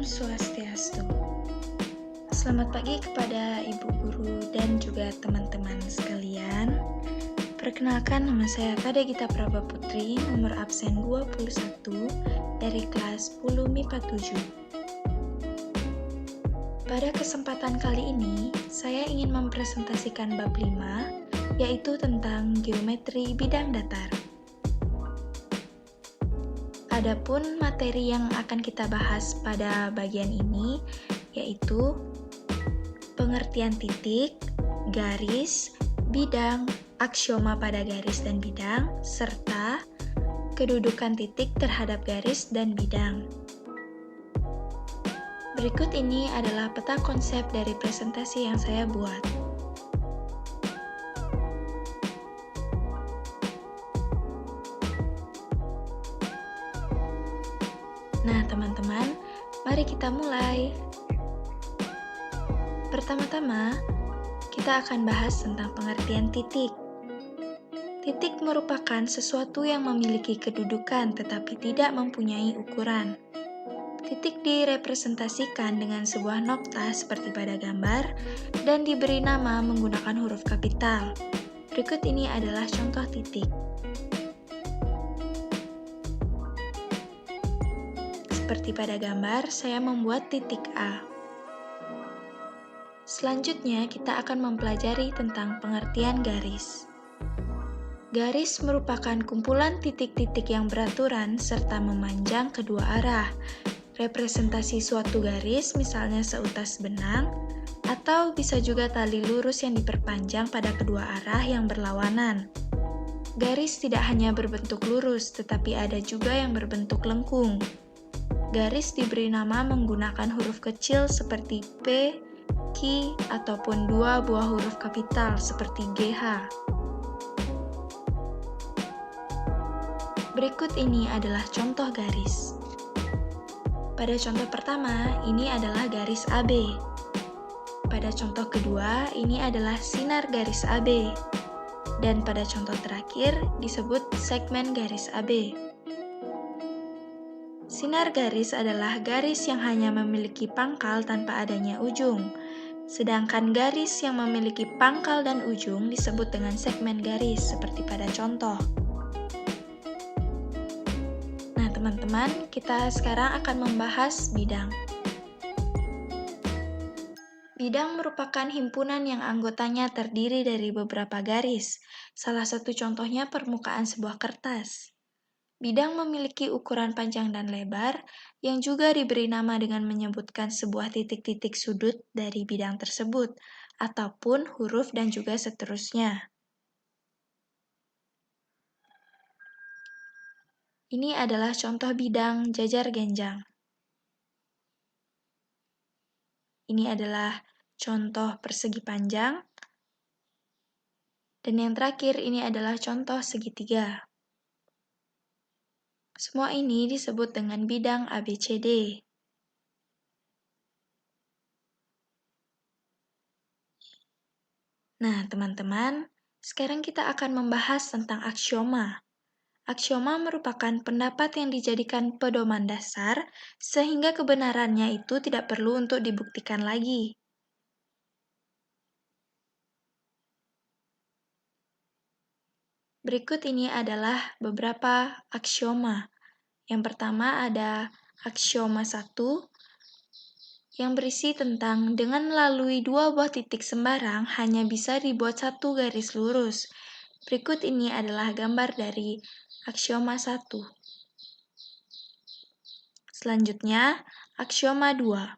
Swastiastu. Selamat pagi kepada Ibu Guru dan juga teman-teman sekalian. Perkenalkan, nama saya Tade Gita Praba Putri, nomor absen 21 dari kelas 10 MIPA 7. Pada kesempatan kali ini, saya ingin mempresentasikan bab 5, yaitu tentang geometri bidang datar. Adapun materi yang akan kita bahas pada bagian ini yaitu pengertian titik, garis, bidang, aksioma pada garis dan bidang, serta kedudukan titik terhadap garis dan bidang. Berikut ini adalah peta konsep dari presentasi yang saya buat. Nah, teman-teman, mari kita mulai. Pertama-tama, kita akan bahas tentang pengertian titik. Titik merupakan sesuatu yang memiliki kedudukan tetapi tidak mempunyai ukuran. Titik direpresentasikan dengan sebuah nokta seperti pada gambar dan diberi nama menggunakan huruf kapital. Berikut ini adalah contoh titik. Seperti pada gambar, saya membuat titik A. Selanjutnya, kita akan mempelajari tentang pengertian garis. Garis merupakan kumpulan titik-titik yang beraturan serta memanjang kedua arah. Representasi suatu garis misalnya seutas benang, atau bisa juga tali lurus yang diperpanjang pada kedua arah yang berlawanan. Garis tidak hanya berbentuk lurus, tetapi ada juga yang berbentuk lengkung. Garis diberi nama menggunakan huruf kecil seperti P, Q, ataupun dua buah huruf kapital seperti GH. Berikut ini adalah contoh garis. Pada contoh pertama, ini adalah garis AB. Pada contoh kedua, ini adalah sinar garis AB. Dan pada contoh terakhir, disebut segmen garis AB. Sinar garis adalah garis yang hanya memiliki pangkal tanpa adanya ujung. Sedangkan garis yang memiliki pangkal dan ujung disebut dengan segmen garis, seperti pada contoh. Nah, teman-teman, kita sekarang akan membahas bidang. Bidang merupakan himpunan yang anggotanya terdiri dari beberapa garis. Salah satu contohnya permukaan sebuah kertas. Bidang memiliki ukuran panjang dan lebar, yang juga diberi nama dengan menyebutkan sebuah titik-titik sudut dari bidang tersebut, ataupun huruf dan juga seterusnya. Ini adalah contoh bidang jajar genjang. Ini adalah contoh persegi panjang. Dan yang terakhir, ini adalah contoh segitiga. Semua ini disebut dengan bidang ABCD. Nah, teman-teman, sekarang kita akan membahas tentang aksioma. Aksioma merupakan pendapat yang dijadikan pedoman dasar, sehingga kebenarannya itu tidak perlu untuk dibuktikan lagi. Berikut ini adalah beberapa aksioma. Yang pertama ada aksioma 1, yang berisi tentang dengan melalui dua buah titik sembarang hanya bisa dibuat satu garis lurus. Berikut ini adalah gambar dari aksioma 1. Selanjutnya, aksioma 2.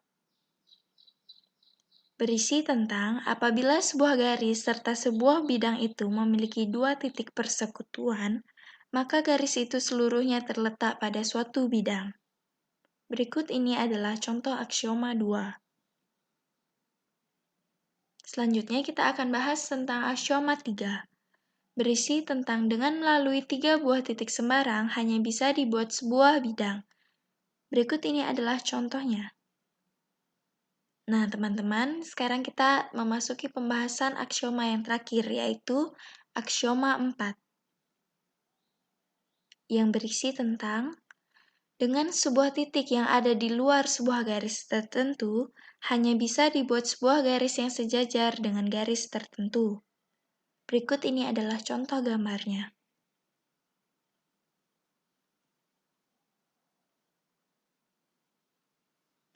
Berisi tentang apabila sebuah garis serta sebuah bidang itu memiliki dua titik persekutuan, maka garis itu seluruhnya terletak pada suatu bidang. Berikut ini adalah contoh aksioma 2. Selanjutnya kita akan bahas tentang aksioma 3. Berisi tentang dengan melalui 3 buah titik sembarang hanya bisa dibuat sebuah bidang. Berikut ini adalah contohnya. Nah, teman-teman, sekarang kita memasuki pembahasan aksioma yang terakhir, yaitu aksioma 4. Yang berisi tentang Dengan sebuah titik yang ada di luar sebuah garis tertentu, hanya bisa dibuat sebuah garis yang sejajar dengan garis tertentu. Berikut ini adalah contoh gambarnya.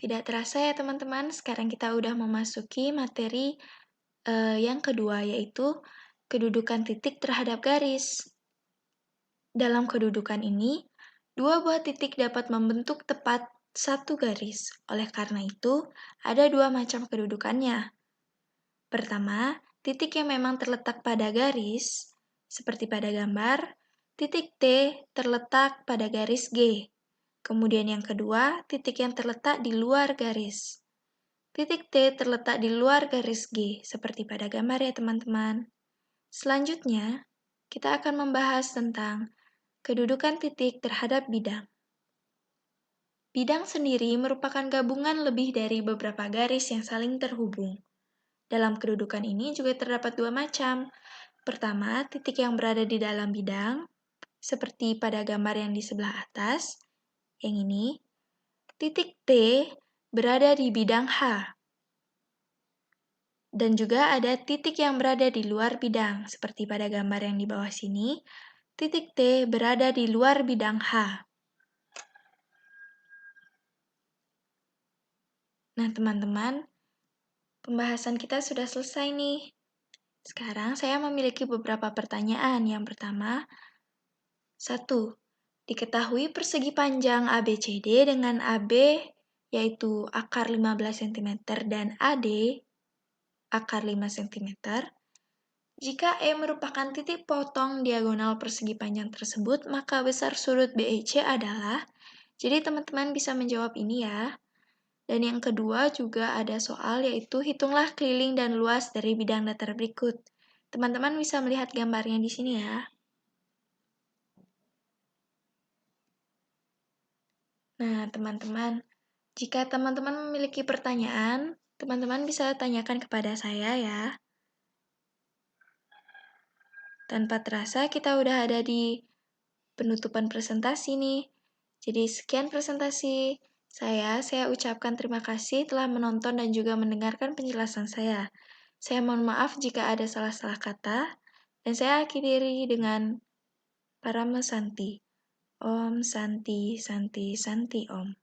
Tidak terasa ya teman-teman, sekarang kita udah memasuki materi yang kedua, yaitu kedudukan titik terhadap garis. Dalam kedudukan ini, dua buah titik dapat membentuk tepat satu garis. Oleh karena itu, ada dua macam kedudukannya. Pertama, titik yang memang terletak pada garis, seperti pada gambar, titik T terletak pada garis G. Kemudian yang kedua, titik yang terletak di luar garis. Titik T terletak di luar garis G, seperti pada gambar ya teman-teman. Selanjutnya, kita akan membahas tentang kedudukan titik terhadap bidang. Bidang sendiri merupakan gabungan lebih dari beberapa garis yang saling terhubung. Dalam kedudukan ini juga terdapat dua macam. Pertama, titik yang berada di dalam bidang, seperti pada gambar yang di sebelah atas. Yang ini, titik T berada di bidang H. Dan juga ada titik yang berada di luar bidang, seperti pada gambar yang di bawah sini. Titik T berada di luar bidang H. Nah, teman-teman, pembahasan kita sudah selesai nih. Sekarang saya memiliki beberapa pertanyaan. Yang pertama, 1. Diketahui persegi panjang ABCD dengan AB yaitu akar 15 cm dan AD akar 5 cm. Jika E merupakan titik potong diagonal persegi panjang tersebut, maka besar sudut BEC adalah, jadi teman-teman bisa menjawab ini ya. Dan yang kedua juga ada soal yaitu hitunglah keliling dan luas dari bidang datar berikut. Teman-teman bisa melihat gambarnya di sini ya. Nah, teman-teman, jika teman-teman memiliki pertanyaan, teman-teman bisa tanyakan kepada saya ya. Tanpa terasa kita udah ada di penutupan presentasi nih. Jadi sekian presentasi saya ucapkan terima kasih telah menonton dan juga mendengarkan penjelasan saya. Saya mohon maaf jika ada salah-salah kata, dan saya akhiri dengan Parama Santi. Om Santi Santi Santi Om.